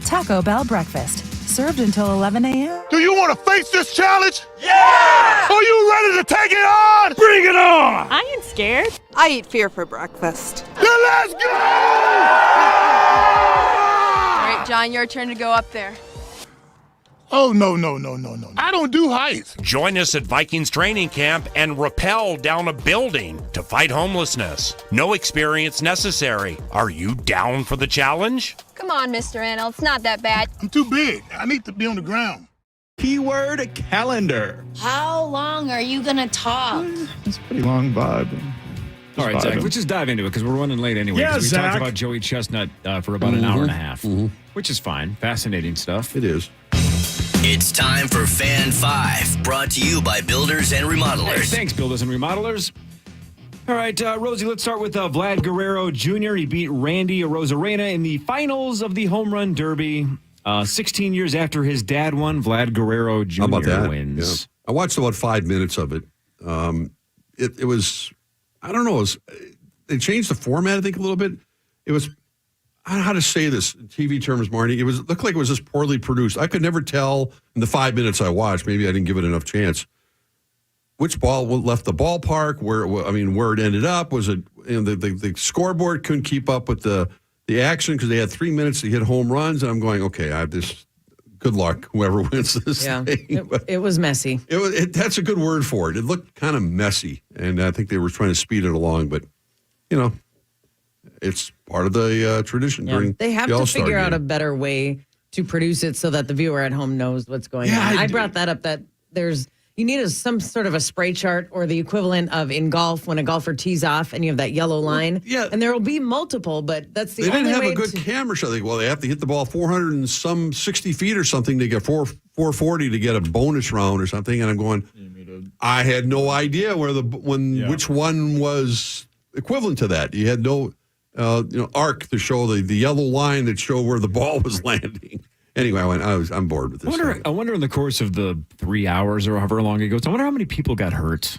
Taco Bell breakfast. Served until 11 a.m. Do you want to face this challenge? Yeah! Are you ready to take it on? Bring it on! I ain't scared. I eat fear for breakfast. Then let's go! All right, John, your turn to go up there. Oh, no. I don't do heights. Join us at Vikings training camp and rappel down a building to fight homelessness. No experience necessary. Are you down for the challenge? Come on, Mr. Annell. It's not that bad. I'm too big. I need to be on the ground. Keyword calendar. How long are you going to talk? It's a pretty long vibe. All right, Zach, let's just dive into it because we're running late anyway. Yeah, we Zach. talked about Joey Chestnut for about an hour and a half, which is fine. Fascinating stuff. It is. It's time for Fan 5, brought to you by Builders and Remodelers. Hey, thanks, Builders and Remodelers. All right, Rosie, let's start with Vlad Guerrero Jr. He beat Randy Arozarena in the finals of the Home Run Derby. 16 years after his dad won, Vlad Guerrero Jr. How about that? wins. Yeah. I watched about 5 minutes of it. It was, I don't know, they changed the format, I think, a little bit. It was, I don't know how to say this in TV terms, Marty. It looked like it was just poorly produced. I could never tell in the 5 minutes I watched, maybe I didn't give it enough chance, which ball left the ballpark, where it ended up. Was it, the scoreboard couldn't keep up with the action because they had 3 minutes to hit home runs, and I'm going, okay, I have this. Good luck, whoever wins this thing. It was messy. That's a good word for it. It looked kind of messy, and I think they were trying to speed it along, but, it's part of the tradition during They have the to All-Star figure game. out a better way to produce it so that the viewer at home knows what's going on. I brought that up, that you need some sort of a spray chart or the equivalent of in golf when a golfer tees off and you have that yellow line. Yeah. And there will be multiple, but that's the They only way didn't have a good camera shot. They have to hit the ball 400 and some 60 feet or something to get 440 to get a bonus round or something. And I'm going, I had no idea which one was equivalent to that. You had no arc to show the yellow line that showed where the ball was landing. Anyway, I'm bored with this. I wonder in the course of the 3 hours or however long it goes, I wonder how many people got hurt.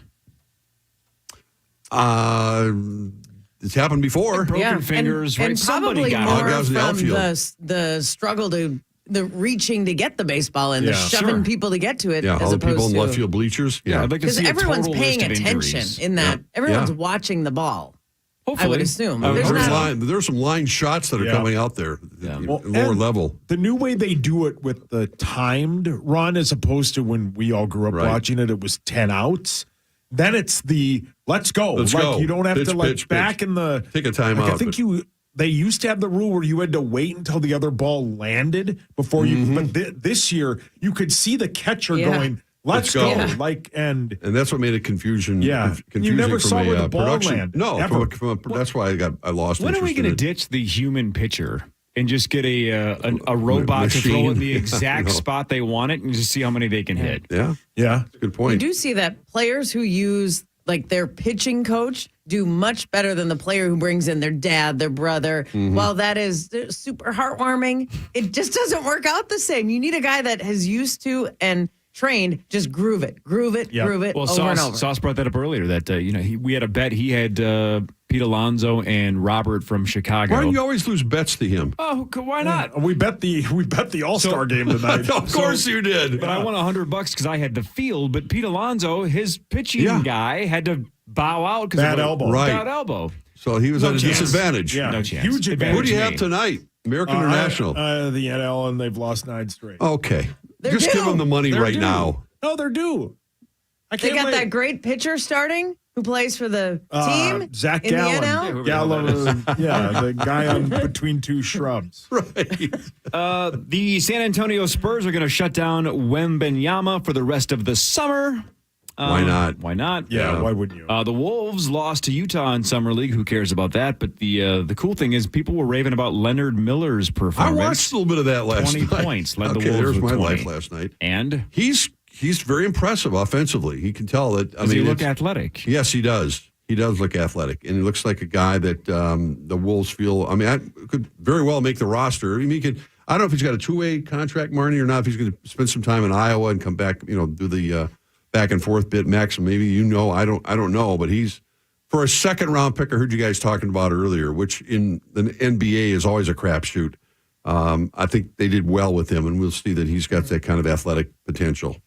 It's happened before. Broken fingers, right? And Somebody probably got more hurt. from the struggle to the reaching to get the baseball and the shoving people to get to it. Yeah, as all the opposed people in to, left field bleachers. Yeah, I'd like to because see a everyone's total paying list of attention injuries. in that. Everyone's watching the ball. Hopefully. I would assume. There's some line shots that are coming out there, lower level. The new way they do it with the timed run, as opposed to when we all grew up watching it, it was 10 outs. Then it's the let's go. Let's go. You don't have to pitch. back in the Take a timeout. I think they used to have the rule where you had to wait until the other ball landed before you. But this year you could see the catcher going, Let's go. And that's what made it confusing. Yeah. Confusing You never from saw where a the ball production. landed. No, Ever. That's why I lost. When are we going to ditch the human pitcher and just get a robot to throw in the exact spot they want it and just see how many they can hit? Yeah. That's a good point. You do see that players who use their pitching coach do much better than the player who brings in their dad, their brother. While that is super heartwarming, it just doesn't work out the same. You need a guy that has used to and trained, just groove it Well, over and over. Sauce brought that up earlier that we had a bet. He had Pete Alonso and Robert from Chicago. Why do you always lose bets to him? Oh, why not? We bet the All-Star game tonight. Of course you did. But I won $100 because I had the field. But Pete Alonso, his pitching guy, had to bow out because bad elbow. Bad elbow. So he was at a disadvantage. Yeah, no chance. Huge advantage. Who do you have tonight? American or National? The NL, and they've lost 9 straight. Okay. They're Just give due. them the money They're right due. now. No, they're due. They got that great pitcher starting who plays for the team. Zach in Gallen. the NL. Gallen, the guy on between two shrubs. Right. The San Antonio Spurs are going to shut down Wembenyama for the rest of the summer. Why not? Why not? Yeah, why wouldn't you? The Wolves lost to Utah in Summer League. Who cares about that? But the cool thing is people were raving about Leonard Miller's I performance. watched a little bit of that last 20 night. points. Led the Okay, Wolves there's with my 20. life last night. And He's very impressive offensively. He can tell that. does he look athletic? Yes, he does. He does look athletic, and he looks like a guy that the Wolves feel. I mean, I could very well make the roster. I mean, he could. I don't know if he's got a 2-way contract, Marnie, or not. If he's going to spend some time in Iowa and come back, do the back and forth bit, Max. Maybe I don't know, but he's for a second round pick. I heard you guys talking about earlier, which in the NBA is always a crapshoot. I think they did well with him, and we'll see that he's got that kind of athletic potential.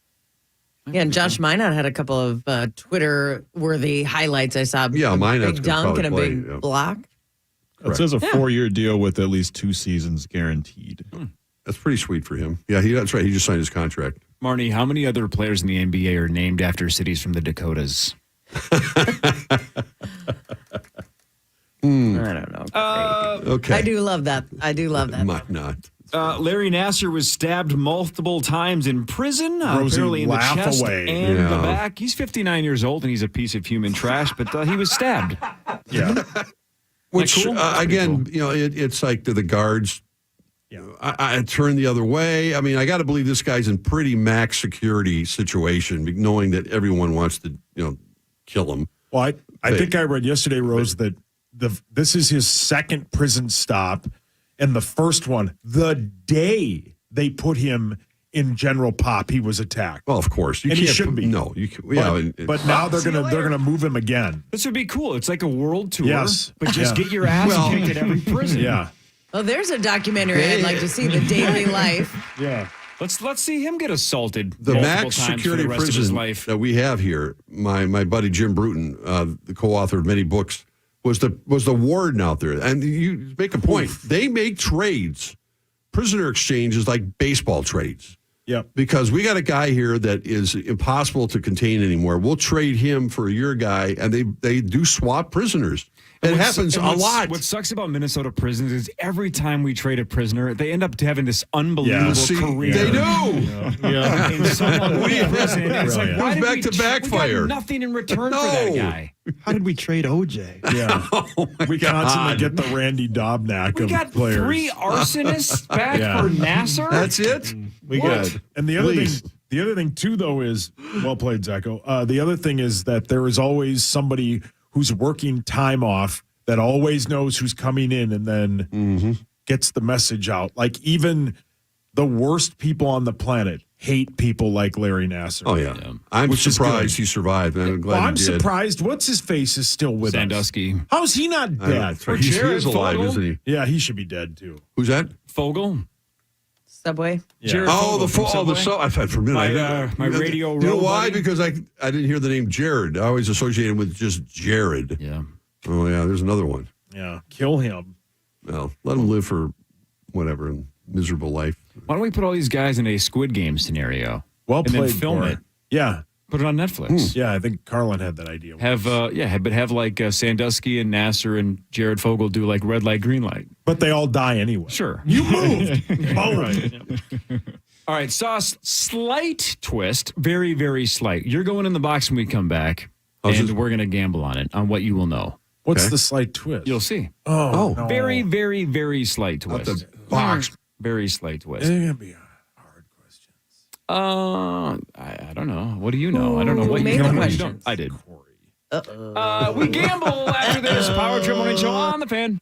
Yeah, and Josh Minot had a couple of Twitter-worthy highlights I saw. Yeah, big Minot's dunk and a probably big play, yeah. block. It says a 4-year deal with at least 2 seasons guaranteed. That's pretty sweet for him. Yeah, that's right. He just signed his contract. Marnie, how many other players in the NBA are named after cities from the Dakotas? I don't know. Okay. I do love that. Might not. Larry Nassar was stabbed multiple times in prison, Rosie, apparently in the laugh chest away. and Yeah. the back. He's 59 years old, and he's a piece of human trash, but he was stabbed. Yeah. Which, cool? That's pretty again, cool. it's like the guards. Yeah. I turned the other way. I mean, I got to believe this guy's in pretty max security situation, knowing that everyone wants to, kill him. Well, I think I read yesterday, Rose, that this is his second prison stop, and the first one, the day they put him in general pop, he was attacked. Well, of course, And he should be. No, you can, But now they're gonna move him again. This would be cool. It's like a world tour, Yes. but just Yeah. get your ass kicked at every prison. Yeah. Oh, there's a documentary I'd like to see, the daily life. Yeah. Let's see him get assaulted the multiple max times security for the rest of his prison life. that we have here, my buddy Jim Bruton, the co-author of many books, was the warden out there. And you make a point. They make trades. Prisoner exchange is like baseball trades. Yep. Because we got a guy here that is impossible to contain anymore. We'll trade him for your guy, and they do swap prisoners. It happens a lot. What sucks about Minnesota prisons is every time we trade a prisoner, they end up having this unbelievable career. They do. Yeah. In some unbelievable prison. It's like, It why goes did back to backfire. We got nothing in return for that guy. How did we trade OJ? Yeah. We constantly get the Randy Dobnak We of got players. 3 arsonists back Yeah. for Nassar. That's it. We got And the other thing too, though, is well played, Zacho. The other thing is that there is always somebody who's working time off that always knows who's coming in and then gets the message out. Like even the worst people on the planet hate people like Larry Nassar. Oh yeah, I'm Which is surprised good. he survived. And I'm glad Well, he I'm did. surprised. What's his face is still with us. Sandusky. How's he not I know, dead? that's right. He is alive, Fogel? isn't he? Yeah, he should be dead too. Who's that? Fogel. Subway. Yeah. Jared Oh, Fogel from Subway? I've had for a minute. My radio You know row why? buddy? Because I didn't hear the name Jared. I always associate him with just Jared. Yeah. Oh yeah, there's another one. Yeah, kill him. Well, let him live for whatever a miserable life. Why don't we put all these guys in a Squid Game scenario? Well and played. then film Cora. it. Yeah, Put it on Netflix. yeah. I think Carlin had that idea. Have like Sandusky and Nassar and Jared Fogel do like red light, green light. But they all die anyway. Sure. You moved. Boom. All right, Sauce, slight twist, very, very slight. You're going in the box when we come back, and we're going to gamble on it, on what you will know. What's Okay. the slight twist? You'll see. Oh, no. Very, very, very slight Not twist. the box. Very slight twist. It's gonna be hard questions. I don't know. What do you know? I don't know Who what made you the know. questions? I did. We gamble after this Power Trip Morning Show on the Fan.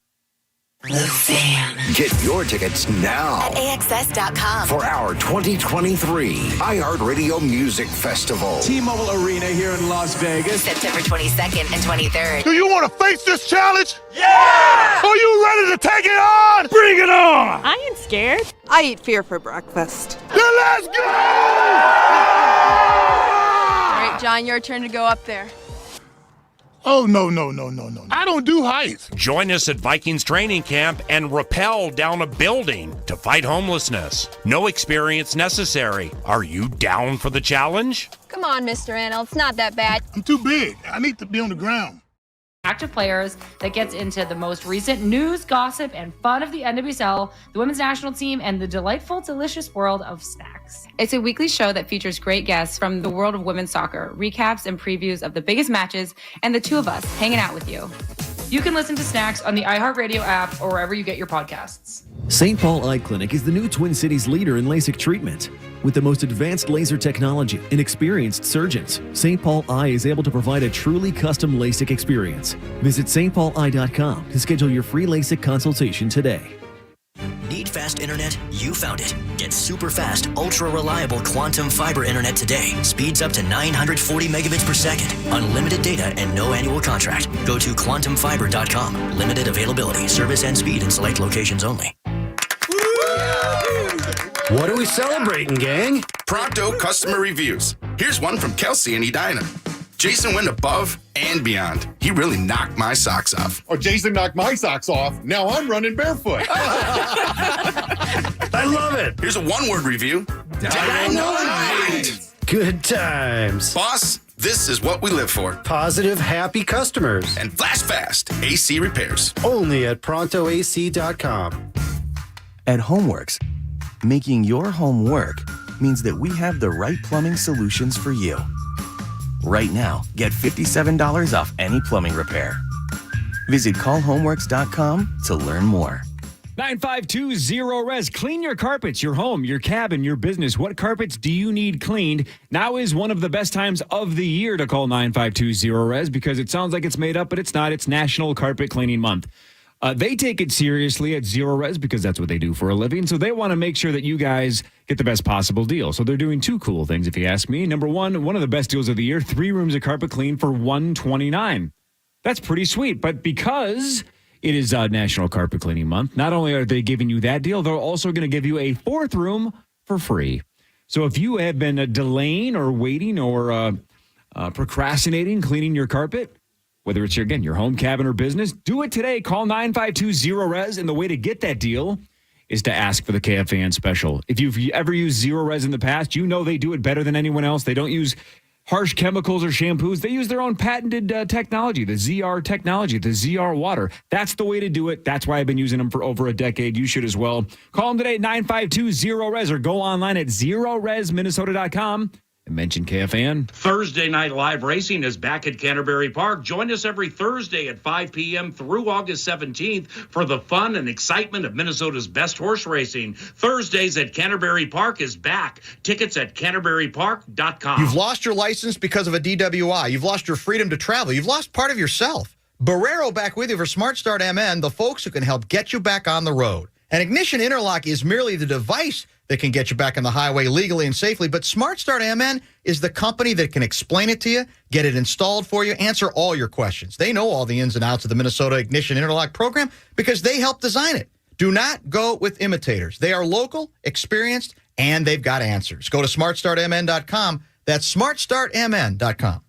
Get your tickets now at AXS.com for our 2023 iHeartRadio Music Festival. T-Mobile Arena here in Las Vegas. September 22nd and 23rd. Do you want to face this challenge? Yeah! Are you ready to take it on? Bring it on! I ain't scared. I eat fear for breakfast. Then let's go! All right, John, your turn to go up there. Oh, no. I don't do heights. Join us at Vikings training camp and rappel down a building to fight homelessness. No experience necessary. Are you down for the challenge? Come on, Mr. Anel. It's not that bad. I'm too big. I need to be on the ground. Active Players that gets into the most recent news, gossip, and fun of the NWSL, the women's national team, and the delightful, delicious world of snacks. It's a weekly show that features great guests from the world of women's soccer, recaps and previews of the biggest matches, and the two of us hanging out with you. You can listen to Snacks on the iHeartRadio app or wherever you get your podcasts. St. Paul Eye Clinic is the new Twin Cities leader in LASIK treatment. With the most advanced laser technology and experienced surgeons, St. Paul Eye is able to provide a truly custom LASIK experience. Visit stpauleye.com to schedule your free LASIK consultation today. Need fast internet? You found it. Get super fast, ultra reliable quantum fiber internet today. Speeds up to 940 megabits per second. Unlimited data and no annual contract. Go to quantumfiber.com. Limited availability, service and speed in select locations only. What are we celebrating, gang? Pronto customer reviews. Here's one from Kelsey in Edina. Jason went above and beyond. He really knocked my socks off. Oh, Jason knocked my socks off. Now I'm running barefoot. I love it. Here's a one-word review. Dynamite. Good times. Boss, this is what we live for. Positive, happy customers. And flash fast AC repairs. Only at prontoac.com. At Homeworks, making your home work means that we have the right plumbing solutions for you. Right now, get $57 off any plumbing repair. Visit callhomeworks.com to learn more. 9520-RES. Clean your carpets, your home, your cabin, your business. What carpets do you need cleaned? Now is one of the best times of the year to call 9520-RES because it sounds like it's made up, but it's not. It's National Carpet Cleaning Month. They take it seriously at Zero Res because that's what they do for a living. So they want to make sure that you guys get the best possible deal. So they're doing two cool things, if you ask me. Number one of the best deals of the year, 3 rooms of carpet clean for $129. That's pretty sweet. But because it is National Carpet Cleaning Month, not only are they giving you that deal, they're also going to give you a 4th room for free. So if you have been delaying or waiting or procrastinating cleaning your carpet, whether it's your home, cabin, or business, do it today. Call 9520-RES, and the way to get that deal is to ask for the KFAN special. If you've ever used Zero Res in the past, you know they do it better than anyone else. They don't use harsh chemicals or shampoos. They use their own patented technology, the ZR technology, the ZR water. That's the way to do it. That's why I've been using them for over a decade. You should as well. Call them today at 952-0RES or go online at zeroresminnesota.com. and mention KFAN. Thursday Night Live Racing is back at Canterbury Park. Join us every Thursday at 5 p.m. through August 17th for the fun and excitement of Minnesota's best horse racing. Thursdays at Canterbury Park is back. Tickets at canterburypark.com. You've lost your license because of a DWI. You've lost your freedom to travel. You've lost part of yourself. Barrero back with you for Smart Start MN, the folks who can help get you back on the road. An ignition interlock is merely the device that can get you back on the highway legally and safely, but Smart Start MN is the company that can explain it to you, get it installed for you, answer all your questions. They know all the ins and outs of the Minnesota Ignition Interlock program because they helped design it. Do not go with imitators. They are local, experienced, and they've got answers. Go to smartstartmn.com. That's smartstartmn.com.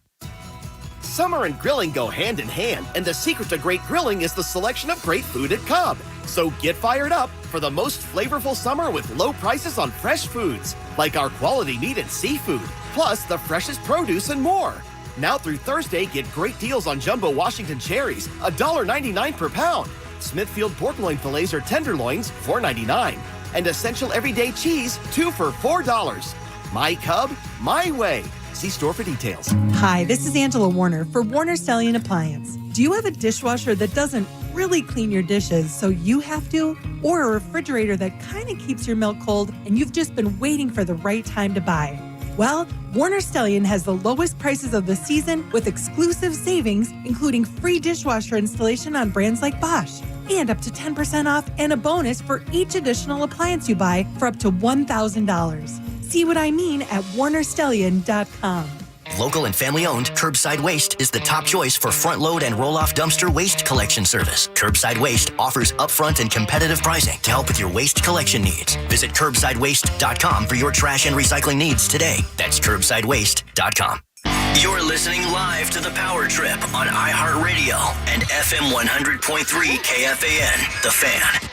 Summer and grilling go hand in hand, and the secret to great grilling is the selection of great food at Cub. So get fired up for the most flavorful summer with low prices on fresh foods, like our quality meat and seafood, plus the freshest produce and more. Now through Thursday, get great deals on jumbo Washington cherries, $1.99 per pound. Smithfield pork loin fillets or tenderloins, $4.99. And essential everyday cheese, 2 for $4. My Cub, my way. See store for details. Hi, this is Angela Warner for Warner Stellian Appliance. Do you have a dishwasher that doesn't really clean your dishes, so you have to? Or a refrigerator that kind of keeps your milk cold and you've just been waiting for the right time to buy? Well, Warner Stellian has the lowest prices of the season with exclusive savings, including free dishwasher installation on brands like Bosch, and up to 10% off and a bonus for each additional appliance you buy for up to $1,000. See what I mean at warnerstellian.com. Local and family-owned, Curbside Waste is the top choice for front-load and roll-off dumpster waste collection service. Curbside Waste offers upfront and competitive pricing to help with your waste collection needs. Visit curbsidewaste.com for your trash and recycling needs today. That's curbsidewaste.com. You're listening live to The Power Trip on iHeartRadio and FM 100.3 KFAN, The Fan.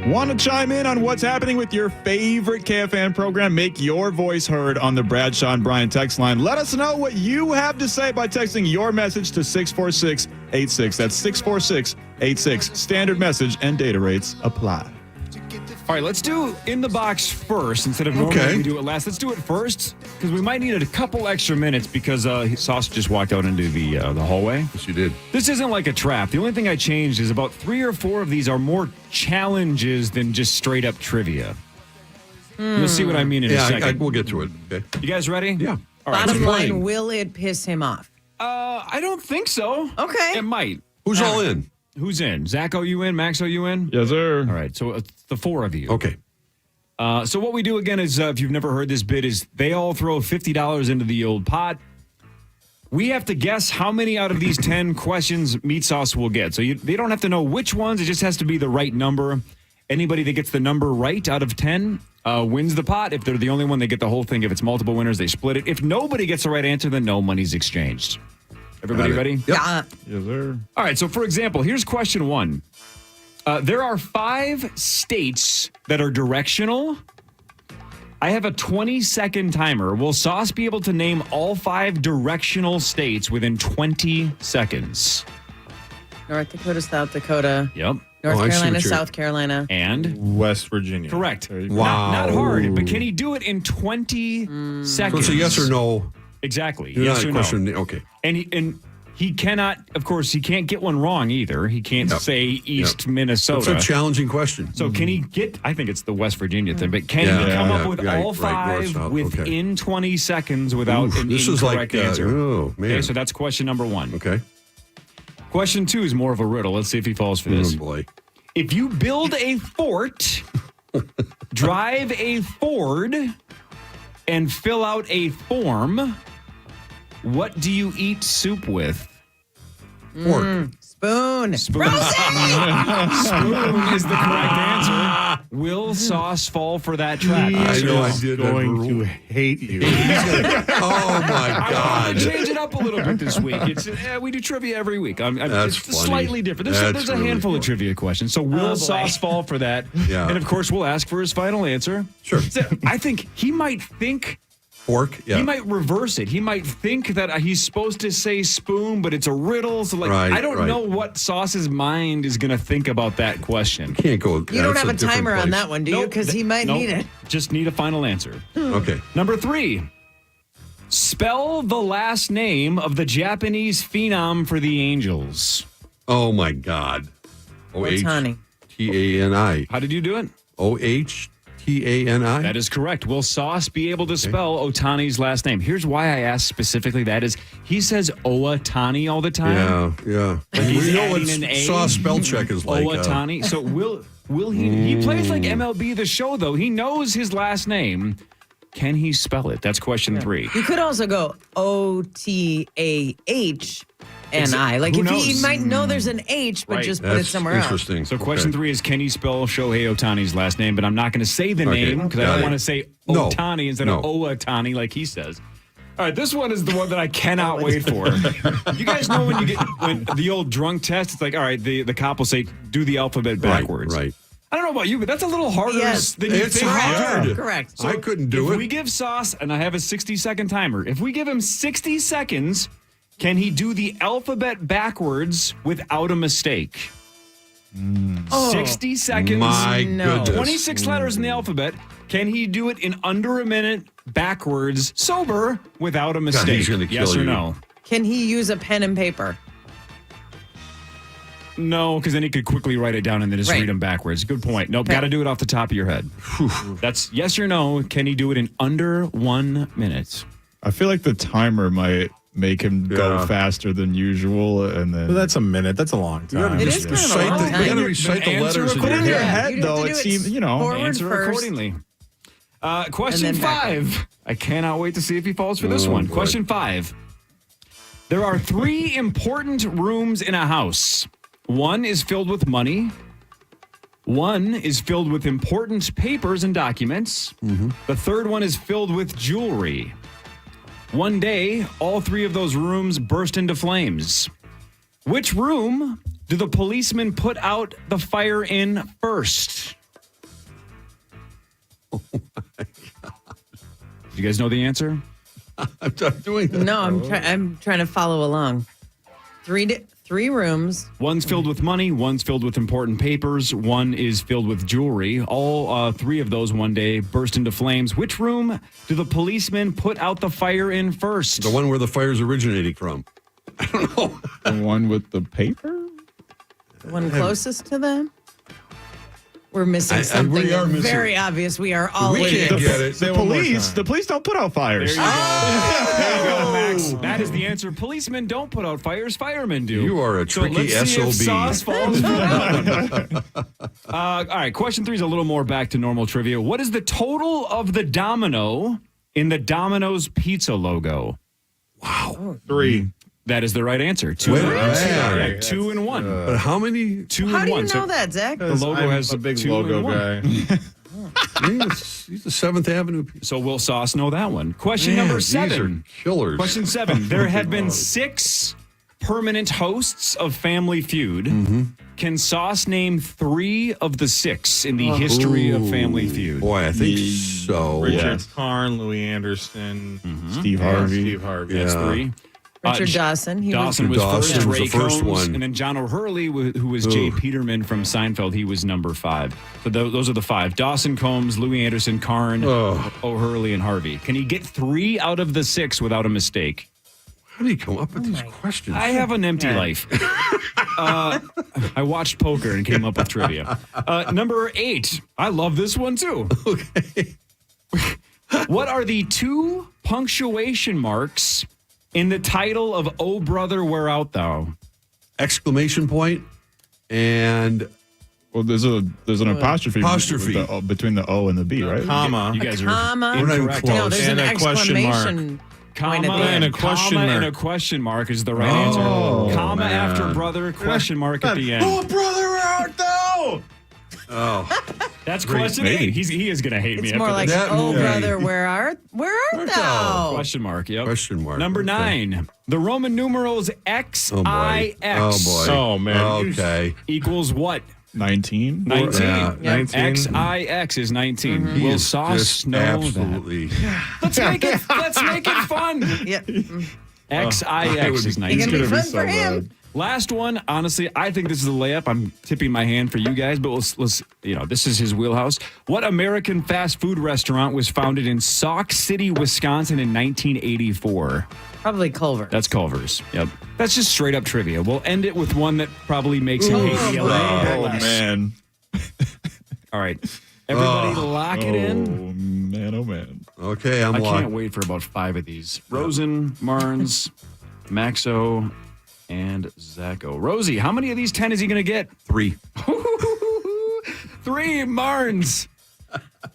Want to chime in on what's happening with your favorite KFAN program? Make your voice heard on the Bradshaw and Brian text line. Let us know what you have to say by texting your message to 64686. That's 64686. Standard message and data rates apply. All right, let's do In the Box first instead of normally we do it last. Let's do it first because we might need a couple extra minutes because Sauce just walked out into the hallway. Yes, you did. This isn't like a trap. The only thing I changed is about 3 or 4 of these are more challenges than just straight up trivia. You'll see what I mean in a second. We'll get to it. Okay. You guys ready? Yeah. All right. Bottom line, will it piss him off? I don't think so. Okay. It might. Who's all in? Who's in? Zach, are you in? Max, are you in? Yes, sir. All right, so it's the 4 of you. Okay. So what we do again is, if you've never heard this bit, is they all throw $50 into the old pot. We have to guess how many out of these 10 questions Meat Sauce will get. So they don't have to know which ones. It just has to be the right number. Anybody that gets the number right out of 10 wins the pot. If they're the only one, they get the whole thing. If it's multiple winners, they split it. If nobody gets the right answer, then no money's exchanged. Everybody ready? Yep. Yeah. Yes, sir. All right, so for example, here's question 1. There are 5 states that are directional. I have a 20-second timer. Will Sauce be able to name all 5 directional states within 20 seconds? North Dakota, South Dakota. Yep. North I see Carolina, what you're- South Carolina. And? West Virginia. Correct. There you go. Wow. Not hard, but can he do it in 20 So seconds? it's a yes or no. Exactly. Not Yes a or question. no. Okay. And he cannot, of course, he can't get one wrong either. He can't say East Minnesota. It's a challenging question. So can he get, I think it's the West Virginia thing, but can Yeah, he come yeah, up with right, all right, north, 5 south, within 20 seconds without Oof, an this is incorrect like, answer? oh, man. Okay, so that's question number 1. Okay. Question 2 is more of a riddle. Let's see if he falls for this. Oh, boy. If you build a fort, drive a Ford, and fill out a form, what do you eat soup with? Fork. Spoon. Spoon. Spoon is the correct answer. Will Sauce fall for that trap? I know I He's did. going to hate you. Oh, my I'm God. going to change it up a little bit this week. It's we do trivia every week. That's it's funny. slightly different. There's That's a really handful of funny. trivia questions. So will Sauce fall for that? Yeah. And of course, we'll ask for his final answer. Sure. So I think he might think. Fork. Yeah. He might reverse it. He might think that he's supposed to say spoon, but it's a riddle. So, Right, I don't right. know what Sauce's mind is going to think about that question. Can't go. You don't have a timer on that one, do you? Because he might need it. Just need a final answer. Okay. Number 3. Spell the last name of the Japanese phenom for the Angels. Oh, my God. Ohtani. T-A-N-I. How did you do it? O-H-T-A-N-I? That is correct. Will Sauce be able to spell Otani's last name? Here's why I asked specifically that is he says Ohtani all the time. Yeah. Like he's We know what adding an A. Sauce spell check is like. Ohtani. So will he plays like MLB The Show, though. He knows his last name. Can he spell it? That's question 3. You could also go O-T-A-H-N-I. Like Who if he knows? might know there's an H, but Right. just put it somewhere else. Interesting. So question 3 is can he spell Shohei Otani's last name? But I'm not going to say the Okay. name because I Got don't it. want to say No. Otani instead No. of Ohtani like he says. All right, this one is the one that I cannot wait for. You guys know when the old drunk test, it's like, all right, the cop will say, do the alphabet backwards. Right. I don't know about you, but that's a little harder Yes. than you It's think. hard. Correct. I couldn't do If it. we give Sauce, and I have a 60-second timer, if we give him 60 seconds, can he do the alphabet backwards without a mistake? 60 seconds. My No. goodness. 26 letters in the alphabet. Can he do it in under a minute backwards, sober, without a mistake? he's gonna yes kill or you. no? Can he use a pen and paper? No, because then he could quickly write it down and then just Right. read them backwards. Good point. Nope, Okay. got to do it off the top of your head. That's yes or no. Can he do it in under 1 minute? I feel like the timer might make him go Yeah. faster than usual, and then But that's a minute. That's a long time. It is kind of a recite long the, you time. got to recite the Answer letters in But your in your head. head, You'd have though, to it do it seems, forward Answer first. accordingly. Question And then 5. I cannot wait to see if he falls for this one. boy. Question 5. There are 3 important rooms in a house. One is filled with money. One is filled with important papers and documents. The third one is filled with jewelry. One day, all 3 of those rooms burst into flames. Which room do the policemen put out the fire in first? Oh Do you guys know the answer? I'm doing that. No, I'm trying to follow along. Three rooms. One's filled with money, one's filled with important papers, one is filled with jewelry. All 3 of those one day burst into flames. Which room do the policemen put out the fire in first? The one where the fire's originating from. I don't know. the one with the paper. The one closest to them. We're missing something we are missing- very obvious. We are all We in can't it. get it. The police don't put out fires. There you go. There you go, Max. That is the answer. Policemen don't put out fires, firemen do. You are a tricky so let's see if SOB. Sauce falls for that one. All right, question 3 is a little more back to normal trivia. What is the total of the domino in the Domino's pizza logo? Wow. 3. That is the right answer. 2 Wait, and 1. man. Yeah, 2 and 1. 1. But how many? 2 How and do 1. you know that, Zach? The logo has a big 2 logo and 1. guy. He's the 7th Avenue. So will Sauce know that one? Question Man, number these 7. are killers. Question 7. There have been 6 permanent hosts of Family Feud. Mm-hmm. Can Sauce name 3 of the 6 in the history of Family Feud? Boy, I think so. Richard Karn, Louis Anderson, Steve Yeah, Harvey. Steve Harvey. That's Yeah. 3. Richard Dawson. Dawson was Dawson first. was Ray the first Combs, one. and then John O'Hurley, who was Jay Peterman from Seinfeld. He was number 5. So those are the 5: Dawson, Combs, Louis Anderson, Karn, O'Hurley, and Harvey. Can he get 3 out of the 6 without a mistake? How do you come up with these questions? I have an empty life. I watched poker and came up with trivia. Number 8. I love this one too. Okay. What are the 2 punctuation marks in the title of "Oh Brother, Where Art Thou"? Exclamation point and Well, there's an apostrophe. Apostrophe. Between the O and the B, right? Comma. You guys are Comma. We're not even incorrect. close. No, there's And an a question mark. exclamation point Comma at the end. and a question comma mark. and a question mark is the right Oh, answer. Comma man. after brother, question mark at the end. Oh, brother, where art thou? oh, That's question 8. He is going to hate me It's after more like, this. That oh, movie. brother, where art thou? Question mark, yep. question mark. Number Okay. 9. The Roman numerals XIX Oh boy. Oh, man. Okay. equals what? 19? 19. Yeah, 19. XIX is 19. He Will is Sauce just know absolutely. that? Let's make it fun. Yep. XIX is 19. It's going to be fun so for him. Last one, honestly, I think this is a layup. I'm tipping my hand for you guys, but let's this is his wheelhouse. What American fast food restaurant was founded in Sauk City, Wisconsin in 1984? Probably Culver. That's Culver's. Yep. That's just straight up trivia. We'll end it with one that probably makes him hate me a little bit Oh, less. man. All right. Everybody lock it in. Oh, man, oh, man. Okay, I'm I locked. can't wait for about 5 of these. Rosen, Marnes, Maxo, and Zacho. Rosie, how many of these 10 is he going to get? 3. 3, Marnes.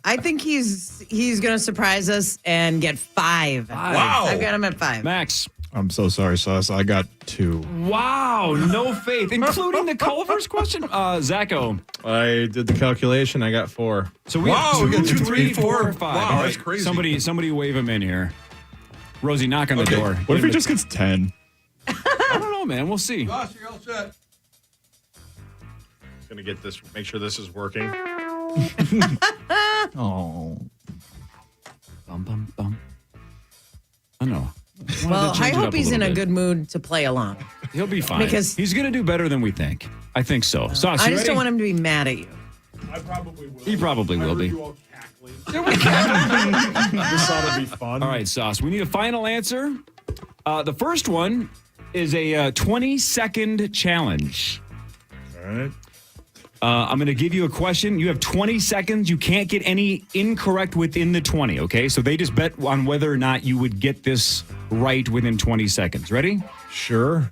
I think he's going to surprise us and get 5. Wow. I've got him at 5. Max. I'm so sorry, Sauce. I got 2. Wow, no faith, including the Culver's question. Zacho. I did the calculation. I got 4. So we Wow, have we got 2, 2, 3, 3, 4, 4. 5. Wow, All right, that's crazy. Somebody wave him in here. Rosie, knock on the Okay. door. What if he just gets 10? I don't know, man. We'll see. Josh, you're all set. Gonna get this. Make sure this is working. Oh. Bum, bum, bum. I know. Well, I hope he's in a good mood to play along. He'll be fine. Because- he's going to do better than we think. I think so. Sauce, I you just ready? don't want him to be mad at you. I probably will. He probably will be. This ought to be fun. All right, Sauce. We need a final answer. The first one is a 20-second challenge. All right. I'm going to give you a question. You have 20 seconds. You can't get any incorrect within the 20, okay? So they just bet on whether or not you would get this right within 20 seconds. Ready? Sure.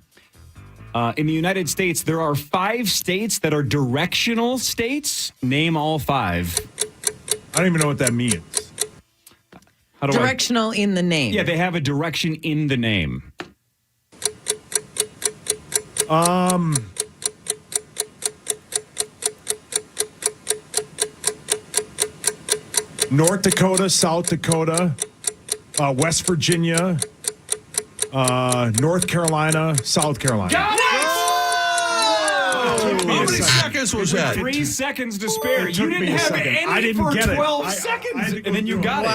In the United States, there are 5 states that are directional states. Name all 5. I don't even know what that means. How do Directional in the name. Yeah, they have a direction in the name. North Dakota, South Dakota, West Virginia, North Carolina, South Carolina. Got it! Took me How a many second. seconds was that? 3 seconds to spare. It You took didn't me a have second. any I didn't for get it. 12 I seconds, had to go and then you through got it. it.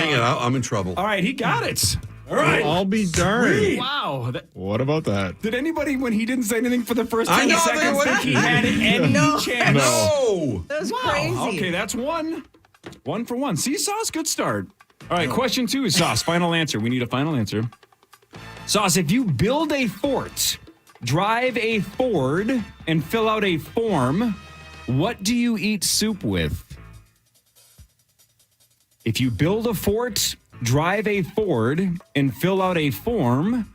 Dang it, I'm in trouble. All right, he got it. All right. I'll be darned. Wow. What about that? Did anybody, when he didn't say anything for the first I 10 know, seconds, they think he had any No. chance? No. That was Wow. crazy. Okay, that's one. 1 for 1. See, Sauce, good start. All right, question 2 is Sauce. Final answer. We need a final answer. Sauce, if you build a fort, drive a Ford, and fill out a form, what do you eat soup with? If you build a fort, drive a Ford, and fill out a form,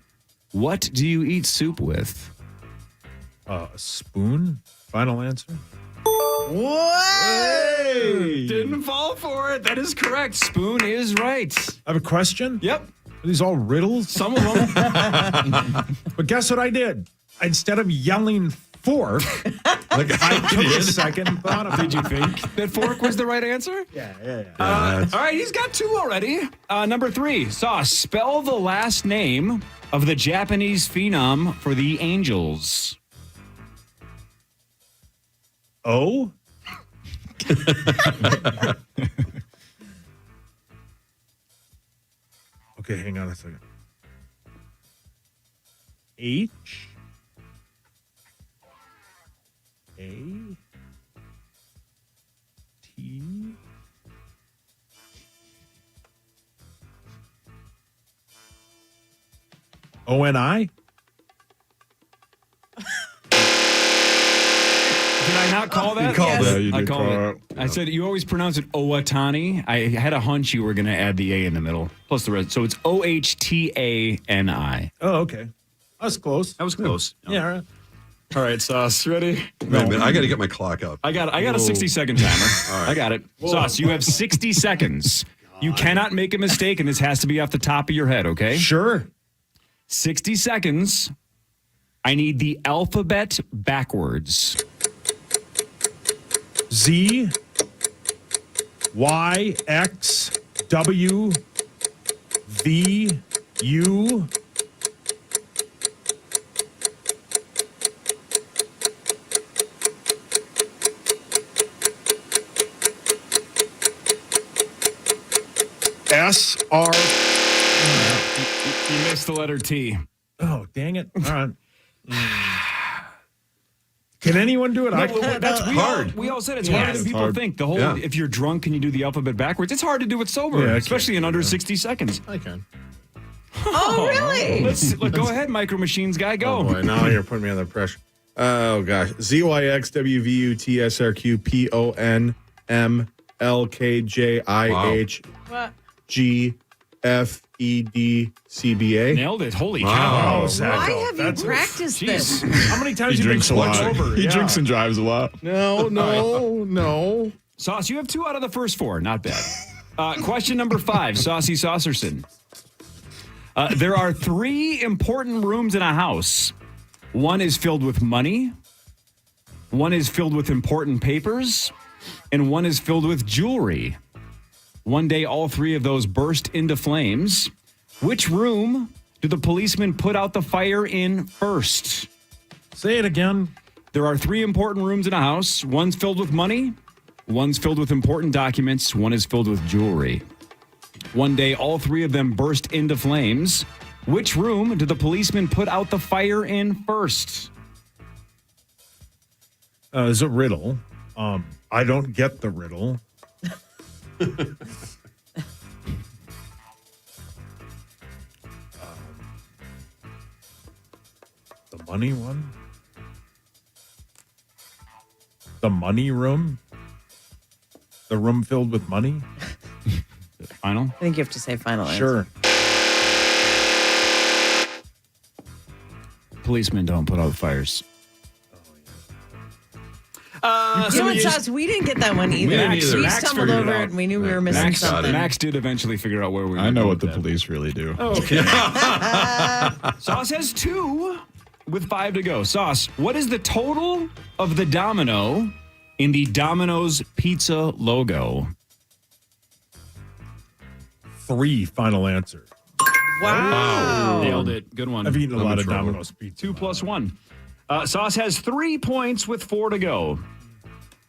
what do you eat soup with? A spoon? Final answer? What? Didn't fall for it. That is correct. Spoon is right. I have a question. Yep. Are these all riddles? Some of them. But guess what I did? Instead of yelling Fork. I took a second thought of. Did you think that fork was the right answer? Yeah. All right, he's got 2 already. Number 3, Sauce. Spell the last name of the Japanese phenom for the Angels. O? Okay, hang on a second. H A T O-N-I? Did I not call that? You called it. You I did called call it. I said you always pronounce it Owatani. I had a hunch you were going to add the A in the middle, plus the rest. So it's Ohtani. Oh, okay. That's close. That was close. Yeah, all right. All right, Sauce, ready? Wait a minute, I got to get my clock out. I got a 60-second timer. All right. I got it. Sauce, you have 60 seconds. You cannot make a mistake, and this has to be off the top of your head, okay? Sure. 60 seconds. I need the alphabet backwards. Z Y X W V U S R. You missed the letter T. Oh, dang it. All right. Can anyone do it? That's hard. We all said it's harder than people think. The whole, if you're drunk and you do the alphabet backwards, it's hard to do it sober, especially in under 60 seconds. I can. Oh, really? Go ahead, Micro Machines guy. Go. Oh, boy, now you're putting me under pressure. Oh, gosh. ZYXWVUTSRQPONMLKJIHGFEDCBA. Nailed it. Holy Wow. cow. Why have you practiced this? How many times He have you drinks a been lot. sober? He Yeah. drinks and drives a lot. No. Sauce, you have 2 out of the first 4. Not bad. Question number 5, Saucy Saucerson. There are 3 important rooms in a house. One is filled with money, one is filled with important papers, and one is filled with jewelry. One day, all 3 of those burst into flames. Which room do the policemen put out the fire in first? Say it again. There are 3 important rooms in a house. One's filled with money, one's filled with important documents, one is filled with jewelry. One day, all 3 of them burst into flames. Which room did the policemen put out the fire in first? It's a riddle. I don't get the riddle. The money one? The money room? The room filled with money? Final? I think you have to say final answer. Sure. Policemen don't put out fires. You know what, Sauce? We didn't get that one either. We didn't either. We Max stumbled figured it over out. it and we knew we were missing something. Max did eventually figure out where we were. I know going what the with that. police really do. Okay. Sauce has 2 with 5 to go. Sauce, what is the total of the domino in the Domino's pizza logo? 3 final answer. Wow. Nailed it. Good one. I've eaten a lot of Domino's pizza. 2 plus 1. Sauce has 3 points with 4 to go.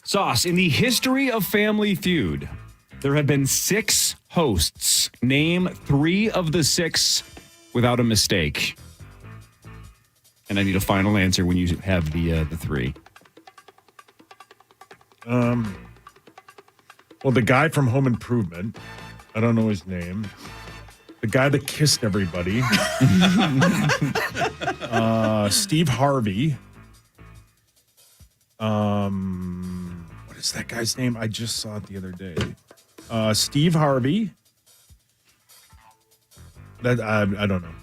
Sauce, in the history of Family Feud, there have been 6 hosts. Name 3 of the 6 without a mistake. And I need a final answer when you have the 3. Well, the guy from Home Improvement. I don't know his name. The guy that kissed everybody. Steve Harvey. What is that guy's name? I just saw it the other day. Steve Harvey. That I don't know.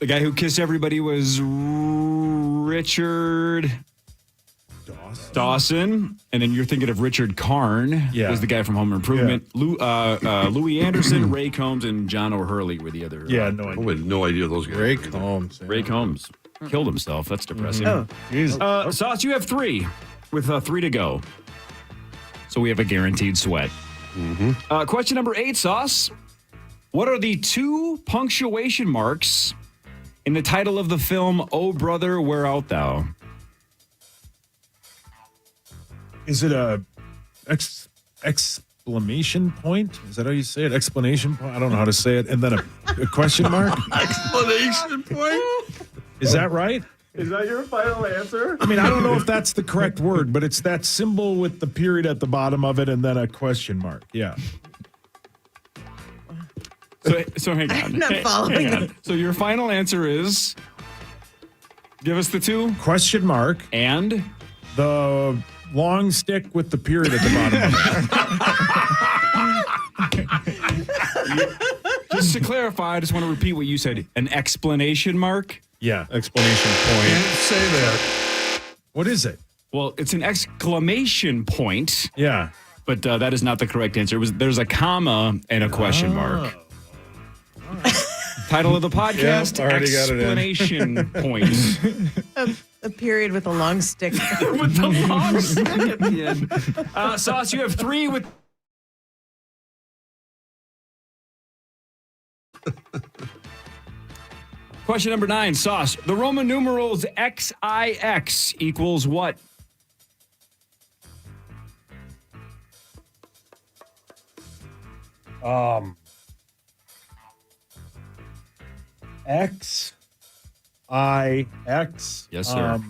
The guy who kissed everybody was Richard. Dawson. And then you're thinking of Richard Karn. Yeah. Was the guy from Home Improvement. Louis Anderson, Ray Combs, and John O'Hurley were the other. Yeah, no idea. I had no idea those guys. Ray Combs. Ray Combs killed himself. That's depressing. Oh. Sauce, you have 3 with 3 to go. So we have a guaranteed sweat. Question number 8, Sauce. What are the 2 punctuation marks in the title of the film, Oh Brother, Where Art Thou? Is it a exclamation point? Is that how you say it? Explanation point? I don't know how to say it. And then a question mark? Explanation point? Is that right? Is that your final answer? I mean, I don't know if that's the correct word, but it's that symbol with the period at the bottom of it and then a question mark. Yeah. So hang on. I'm not following Hang on. So your final answer is, give us the 2. Question mark. And? The long stick with the period at the bottom of it. Just to clarify, I just want to repeat what you said. An explanation mark? Yeah, explanation point. Can't say that. What is it? Well, it's an exclamation point. Yeah. But that is not the correct answer. There's a comma and a question mark. Title of the podcast, already got it in. Explanation point. A period with a long stick. With the long stick at the end. Sauce, you have 3 with... Question number 9, Sauce. The Roman numerals XIX equals what? XIX. Yes, sir.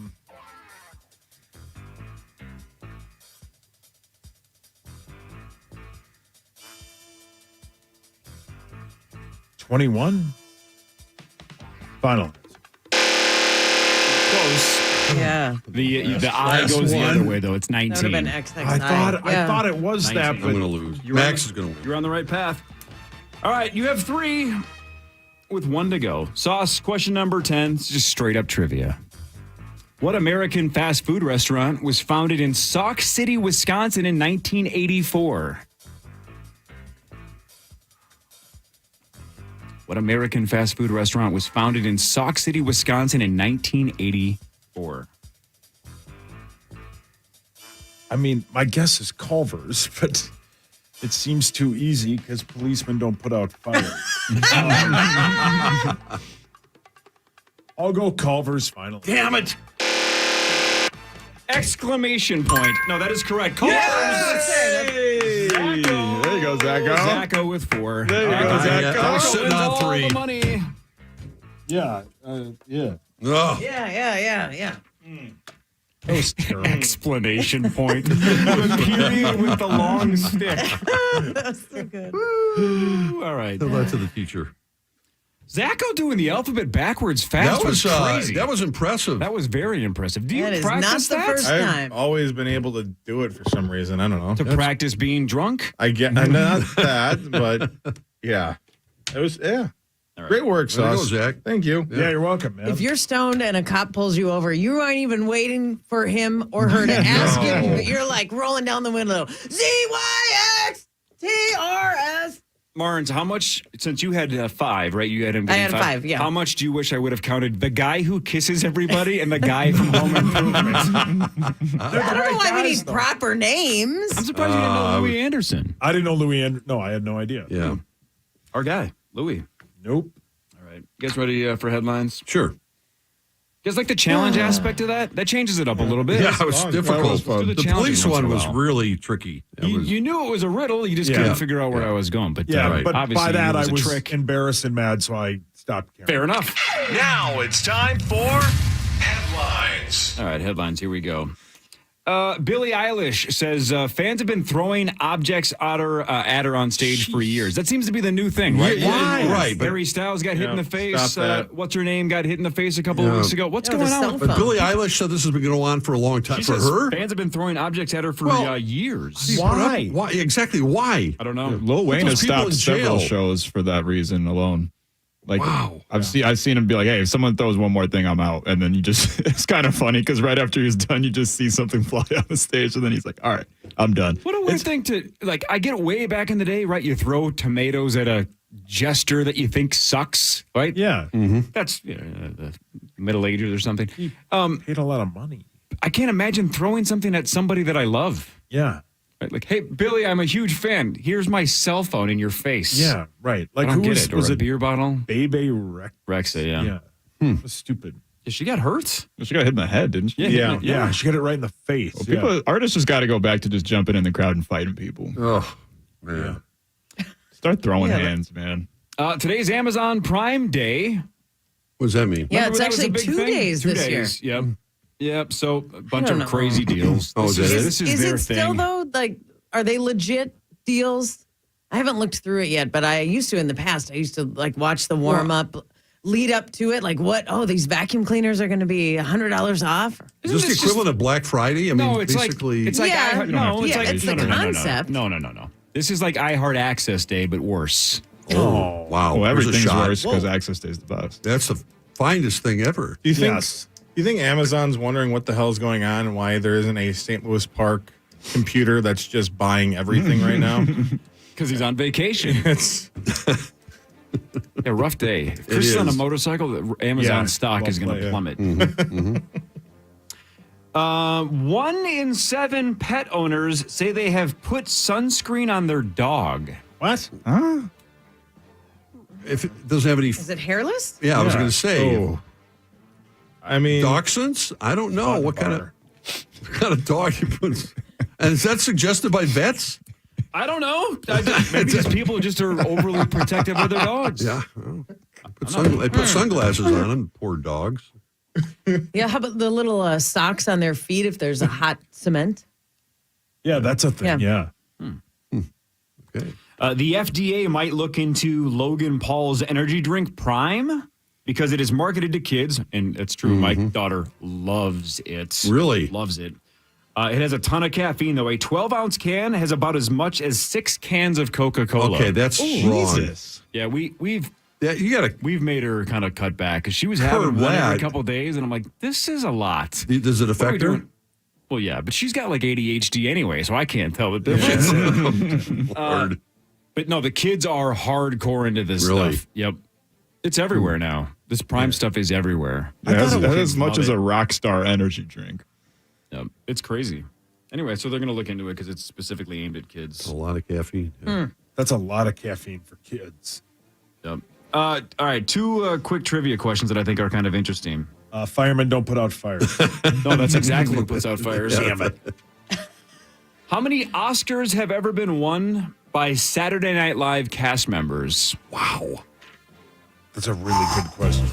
21. Final. Close. Yeah. The I goes the other way, though. It's 19. That would have been XX. I thought it was 19. that, I'm but going to lose. Max is going to win. You're on the right path. All right, you have 3 with 1 to go. Sauce, question number 10. It's just straight up trivia. What American fast food restaurant was founded in Sauk City, Wisconsin in 1984? What American fast food restaurant was founded in Sauk City, Wisconsin in 1984? I mean, my guess is Culver's, but it seems too easy because policemen don't put out fires. I'll go Culver's final. Damn it. Exclamation point. No, that is correct. Culver's. Hey! There you go, Zacko. Zacko with 4. There you go, Zacko. I was sitting on all 3. the money. Yeah, yeah. Oh. Yeah. That was terrible. Explanation point. The period with the long stick. That's so good. All right. Tell that to the teacher. Zacko doing the alphabet backwards fast That was crazy. that was impressive. That was very impressive. Do you That is not practice the that? first time. I've always been able to do it for some reason. I don't know. To practice being drunk? I get not that, but yeah. It was All right. great work, There you go, Sauce. Zach. Thank you. Yeah, you're welcome, man. If you're stoned and a cop pulls you over, you aren't even waiting for him or her to ask you. But you're like rolling down the window. ZYXTRS. Marnes, how much, since you had 5, right? You had him I getting had 5, yeah. How much do you wish I would have counted the guy who kisses everybody and the guy from Home Improvement? I don't know why we need proper names. I'm surprised you didn't know Louis Anderson. I didn't know Louis Anderson. No, I had no idea. Yeah. Our guy, Louis. Nope. All right. You guys ready for headlines? Sure. You guys like the challenge aspect of that? That changes it up a little bit. Yeah, it was difficult. Let's do The challenging police once in one a was while. really tricky. You knew it was a riddle. You just couldn't figure out where I was going. But Yeah, but obviously by that, it was I a was trick. embarrassed and mad, so I stopped caring. Fair enough. Now it's time for headlines. All right, headlines. Here we go. Billie Eilish says fans have been throwing objects at her on stage for years. That seems to be the new thing, right? Yeah, right, but- Harry Styles got hit in the face. stop that. What's her name got hit in the face a couple of weeks ago. What's Yeah, going with a on? cell with- phone. But Billie Eilish said this has been going on for a long time. She For says her? fans have been throwing objects at her for Well, years. Why? Why? Exactly. Why? I don't know. Lil Wayne Those has people stopped in jail. several shows for that reason alone. Like, wow. I've seen him be like, hey, if someone throws one more thing, I'm out. And then it's kind of funny because right after he's done, you just see something fly on the stage. And then he's like, all right, I'm done. What a weird thing to, like, I get way back in the day, right? You throw tomatoes at a jester that you think sucks, right? Yeah. That's the Middle Ages or something. He paid a lot of money. I can't imagine throwing something at somebody that I love. Yeah. Right? Like, hey, Billy, I'm a huge fan. Here's my cell phone in your face. Yeah, right. Like, I don't who get it. Or was a it? beer bottle? Bebe Rexa, yeah. Yeah. It was stupid. Yeah, she got hurt. She got hit in the head, didn't she? Yeah. She got it right in the face. Well, Artists just got to go back to just jumping in the crowd and fighting people. Oh, man. Start throwing hands, man. Today's Amazon Prime Day. What does that mean? Yeah, Remember it's that was a actually big 2 thing? days 2 this days. year. Yep. So a bunch don't of know. crazy deals. Is that it? This is Is their it still thing. though? Like, are they legit deals? I haven't looked through it yet, but I used to in the past. I used to like watch the warm up, lead up to it. Like, what? Oh, these vacuum cleaners are going to be $100 off. Is this the equivalent of Black Friday? I mean, No, it's basically. like it's like Yeah. iHeart. No, it's Yeah, like it's no, the no, no, concept. No. This is like iHeart Access Day, but worse. Oh, wow. Well, There's a everything's shot. worse because Access Day is the best. That's the finest thing ever. Do you think? Yes. Do you think Amazon's wondering what the hell is going on and why there isn't a St. Louis Park computer that's just buying everything right now? Because he's on vacation. It's a rough day. If Chris is on a is. motorcycle, the Amazon stock is going to plummet. 1 in 7 pet owners say they have put sunscreen on their dog. What? Huh? If it doesn't have any. Is it hairless? Yeah, I was going to say. Oh. I mean, Dachshunds? I don't know. What kind of dog you put. And is that suggested by vets? I don't know. Maybe these people just are overly protective of their dogs. Yeah. Well, they put sunglasses on them, poor dogs. Yeah. How about the little socks on their feet if there's a hot cement? Yeah, that's a thing. Yeah. Okay. The FDA might look into Logan Paul's energy drink Prime because it is marketed to kids, and it's true. My daughter loves it. Really? Loves it. It has a ton of caffeine, though. A 12-ounce can has about as much as 6 cans of Coca-Cola. Okay, that's wrong. Jesus. Yeah, we've we've made her kind of cut back because she was having one every couple of days, and I'm like, this is a lot. Does it What are we affect her? doing? Well, yeah, but she's got like ADHD anyway, so I can't tell the difference. Lord. But no, the kids are hardcore into this Really? stuff. Yep. It's everywhere now. This Prime stuff is everywhere. That has Kids as much love as it. a Rockstar energy drink. Yep. It's crazy. Anyway, so they're going to look into it because it's specifically aimed at kids. A lot of caffeine. Yeah. That's a lot of caffeine for kids. Yep. All right, 2 quick trivia questions that I think are kind of interesting. Firemen don't put out fires. No, that's exactly what puts out fires. Damn it. How many Oscars have ever been won by Saturday Night Live cast members? Wow. That's a really good question.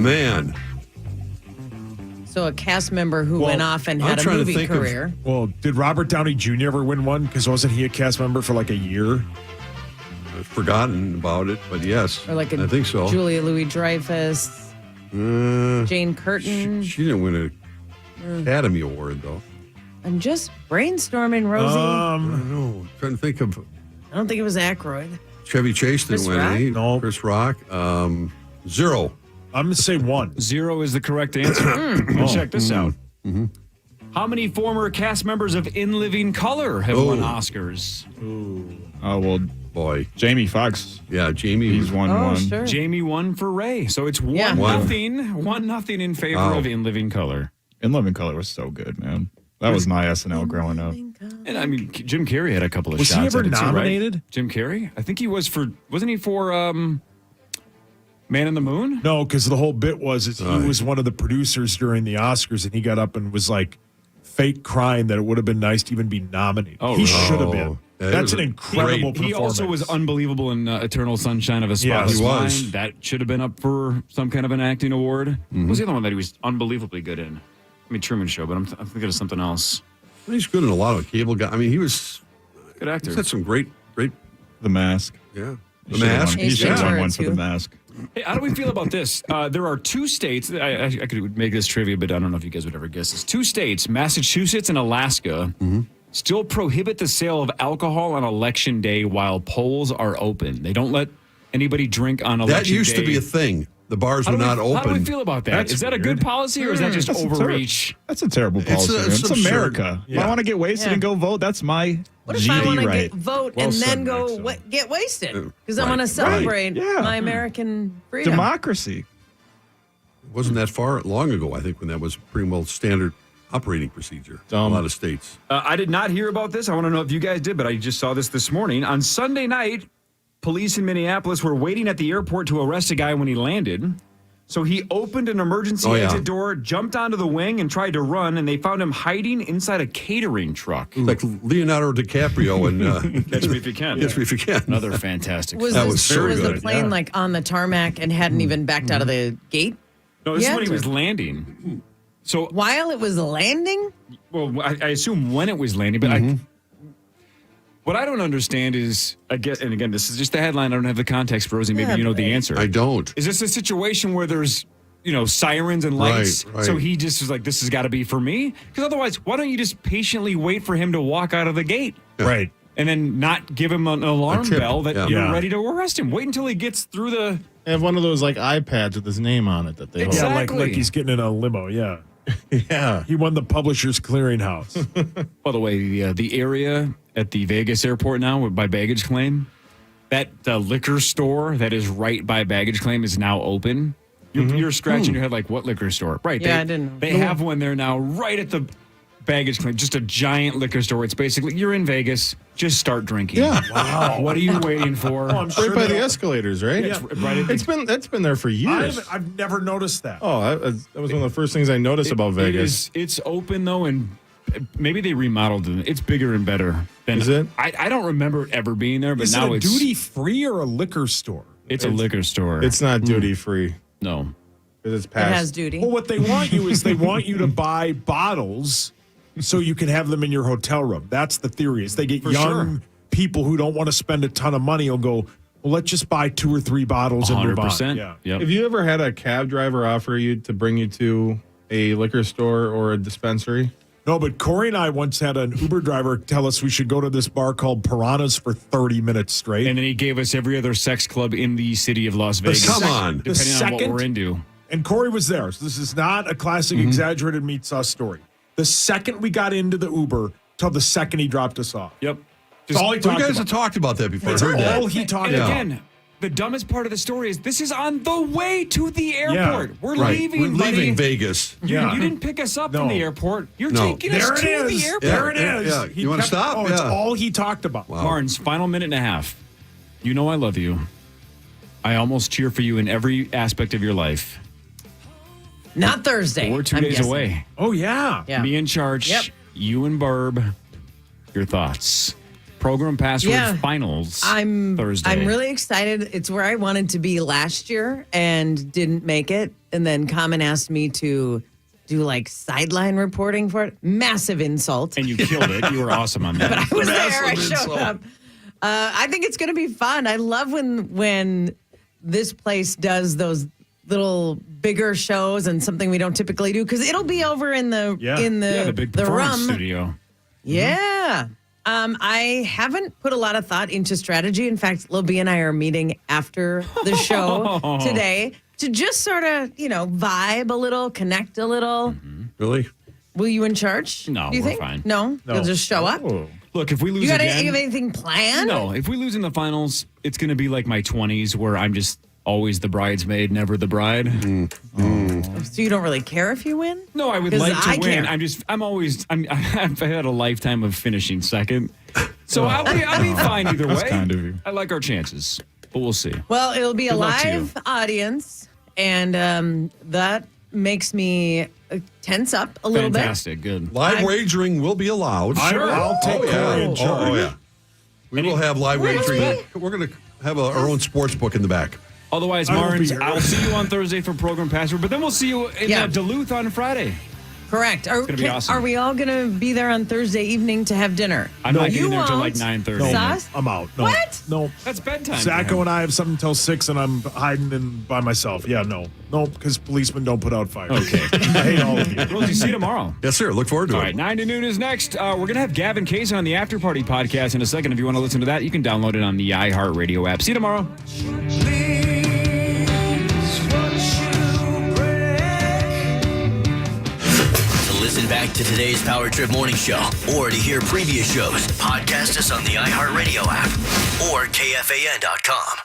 Man. So a cast member who went off and I'm had a trying to movie think of- career. Well, did Robert Downey Jr. ever win one? Because wasn't he a cast member for like a year? I've forgotten about it, but yes. Or like a I think so. Julia Louis-Dreyfus, Jane Curtin. She didn't win an Academy Award, though. I'm just brainstorming, Rosie. I don't know. Trying to think of I don't think it was Aykroyd. Chevy Chase didn't Chris win Rock? any. No. Chris Rock. 0. I'm going to say 1. 0 is the correct answer. Well, check this out. How many former cast members of In Living Color have won Oscars? Oh, well, boy. Jamie Foxx. Yeah, Jamie. He's won one. Sure. Jamie won for Ray. So it's 1-0. Yeah. 1-0 in favor Wow. of In Living Color. In Living Color was so good, man. That was my SNL growing up. And I mean, Jim Carrey had a couple of Was he shots ever at it too, right? nominated? Jim Carrey? I think he was wasn't he for Man in the Moon? No, because the whole bit was he was one of the producers during the Oscars, and he got up and was like fake crying that it would have been nice to even be nominated. Oh, he really? should have been. That That's was an a incredible great- performance. He also was unbelievable in Eternal Sunshine of a Spotless he Mind. was. That should have been up for some kind of an acting award. What was the other one that he was unbelievably good in? I mean, Truman Show, but I'm thinking of something else. He's good in a lot of cable guys. I mean, he was Good actor. he's had some great. The Mask. Yeah. He The should've Mask. won- He should have Yeah. won one for The Mask. Hey, how do we feel about this? There are 2 states. I could make this trivia, but I don't know if you guys would ever guess this. 2 states, Massachusetts and Alaska, still prohibit the sale of alcohol on Election Day while polls are open. They don't let anybody drink on election That used day. to be a thing. The bars were not open. How do we feel about that? Is that a good policy or is that just overreach? That's a terrible policy. It's America. If I want to get wasted and go vote, that's my What if I want to right. vote Well and said, then go get wasted? Because I want to celebrate my American freedom. Democracy. It wasn't that long ago, I think, when that was pretty well standard operating procedure in a lot of states. I did not hear about this. I want to know if you guys did, but I just saw this morning. On Sunday night, police in Minneapolis were waiting at the airport to arrest a guy when he landed. So he opened an emergency exit door, jumped onto the wing, and tried to run, and they found him hiding inside a catering truck. Like Leonardo DiCaprio and Catch Me If You Can. Catch Me If You Can. Another fantastic. Was good. the plane like on the tarmac and hadn't even backed out of the gate? No, this is when he was landing. So while it was landing? Well, I assume when it was landing, but what I don't understand is, again, this is just the headline. I don't have the context, Rosie. Maybe you know the answer. I don't. Is this a situation where there's, sirens and lights? Right. So he just was like, this has got to be for me? Because otherwise, why don't you just patiently wait for him to walk out of the gate? Right. And then not give him an alarm bell that you're ready to arrest him. Wait until he gets through the... They have one of those like iPads with his name on it that they hold. Yeah, like he's getting in a limo, yeah. Yeah. He won the Publishers Clearinghouse. By the way, the area at the Vegas airport now by baggage claim, that liquor store that is right by baggage claim is now open. You're scratching your head like, what liquor store? Right. Yeah, I didn't know. They have one there now right at the baggage claim, just a giant liquor store. It's basically, you're in Vegas, just start drinking. Yeah. Wow. What are you waiting for? I'm right by the escalators, right? Yeah. It's been there for years. I've never noticed that. Oh, that was one of the first things I noticed about Vegas. It's open though, and maybe they remodeled it. It's bigger and better. Is it? I don't remember it ever being there, but Is now it it's duty free or a liquor store? It's a liquor store. It's not duty free. No. Because it's It past. has duty. Well, what they want you is they want you to buy bottles so you can have them in your hotel room. That's the theory. Is they get young people who don't want to spend a ton of money will go, well, let's just buy 2 or 3 bottles and move on. 100%. Yeah. Yep. Have you ever had a cab driver offer you to bring you to a liquor store or a dispensary? No, but Corey and I once had an Uber driver tell us we should go to this bar called Piranhas for 30 minutes straight. And then he gave us every other sex club in the city of Las Vegas. Come on. Depending on what we're into. And Corey was there. So this is not a classic exaggerated meat sauce story. The second we got into the Uber till the second he dropped us off. Yep. That's all he You talked guys about. have talked about that before. That's I heard that. all he talked And about. again, the dumbest part of the story is this is on the way to the airport. Yeah. We're Right. leaving, We're buddy. leaving Vegas. You, Yeah. you didn't pick us up from No. the airport. You're No. taking There us it to is. the airport. There it is. Yeah. He You wanna kept- stop? Oh, it's Yeah. all he talked about. Barnes, final minute and a half. You know I love you. I almost cheer for you in every aspect of your life. Not Thursday. We're 2 I'm days guessing. away. Oh, yeah. Yeah. Be in charge. Yep. You and Barb. Your thoughts. Program password Yeah. finals. I'm Thursday. I'm really excited. It's where I wanted to be last year and didn't make it. And then Common asked me to do like sideline reporting for it. Massive insult. And you killed it. You were awesome on that. But I was there. I Massive showed insult. up. I think it's going to be fun. I love when this place does those little bigger shows and something we don't typically do because it'll be over in the the big performance room. studio. Yeah. I haven't put a lot of thought into strategy. In fact, Libby and I are meeting after the show today to just sort of, vibe a little, connect a little. Really? Will you in charge? No, do you we're think? fine. No? You'll just show up? Look, if we lose You got again, anything planned? no. If we lose in the finals, it's going to be like my 20s, where I'm just always the bridesmaid, never the bride. So you don't really care if you win? No, I would 'Cause like to I win. care. I've had a lifetime of finishing second, so I'll be fine either way. That's kind of you. I like our chances, but we'll see. Well, it'll be a Good luck to you. live audience, and that makes me tense up a little Fantastic, good. Live wagering will be allowed. I'll take Corey in charge. Oh, yeah. We will have live wagering. We're going to have our own sports book in the back. Otherwise, I won't be Marnes, here. I'll see you on Thursday for program password, but then we'll see you in Duluth on Friday. Correct. It's going to be awesome. Are we all going to be there on Thursday evening to have dinner? I'm not getting You there until like won't. 9:30. No, Sauce? I'm out. No. What? No. That's bedtime. Zacho and I have something till 6, and I'm hiding in by myself. Yeah, no, because policemen don't put out fires. Okay. I hate all of you. Rosie, see you tomorrow. Yes, sir. Look forward to All it. right, 9 to noon is next. We're going to have Gavin Casey on the After Party podcast in a second. If you want to listen to that, you can download it on the iHeartRadio app. See you tomorrow. To listen back to today's Power Trip Morning Show or to hear previous shows, podcast us on the iHeartRadio app or KFAN.com.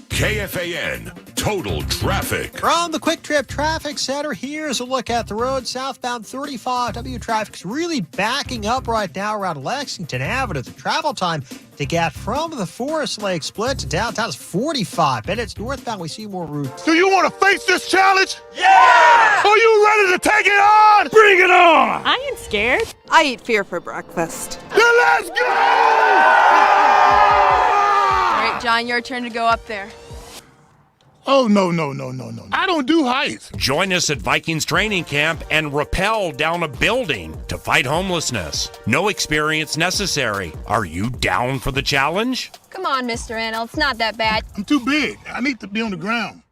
KFAN Total Traffic. From the Quick Trip Traffic Center, here's a look at the road southbound 35W. Traffic's really backing up right now around Lexington Avenue. The travel time to get from the Forest Lake split to downtown is 45 minutes. Northbound, we see more routes. Do you want to face this challenge? Yeah! Are you ready to take it on? Bring it on! I ain't scared. I eat fear for breakfast. Then let's go! All right, John, your turn to go up there. Oh, no. I don't do heights. Join us at Vikings training camp and rappel down a building to fight homelessness. No experience necessary. Are you down for the challenge? Come on, Mr. Anel, it's not that bad. I'm too big. I need to be on the ground.